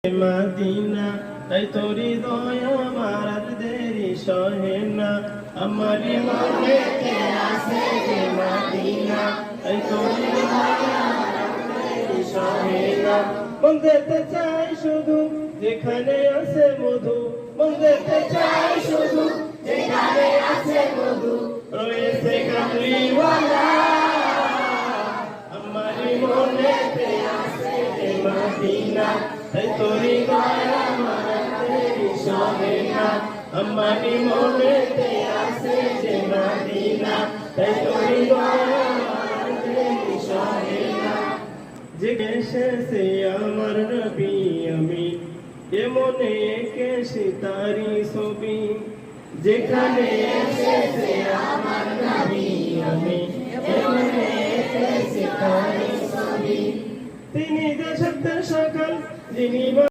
Medina তাই তোরি দয়া আমার আর দেরি সহে না আমার মনেতে আসে যে মদিনা তাই তোরি দয়া আমার আর দেরি সহে না মন যেতে চাই শুধু যেখানে আছে মধু মন যেতে চাই শুধু যেখানে আছে মধু রয়েছে কামলিওয়ালা আমার মনেতে আসে যে মদিনা তাই তোরি দয়া আমার দেরি সহে না আমার মনেতে আসে যে মদিনা তাই তোরি দয়া আমার দেরি সহে না যে এসেছে আমার নবী আমি এমনে এঁকেছি তারি ছবি যেখানে এসেছে আমার নবী আমি এমনে এঁকেছি তারি ছবি তিনি যে সত্য সকাল যিনি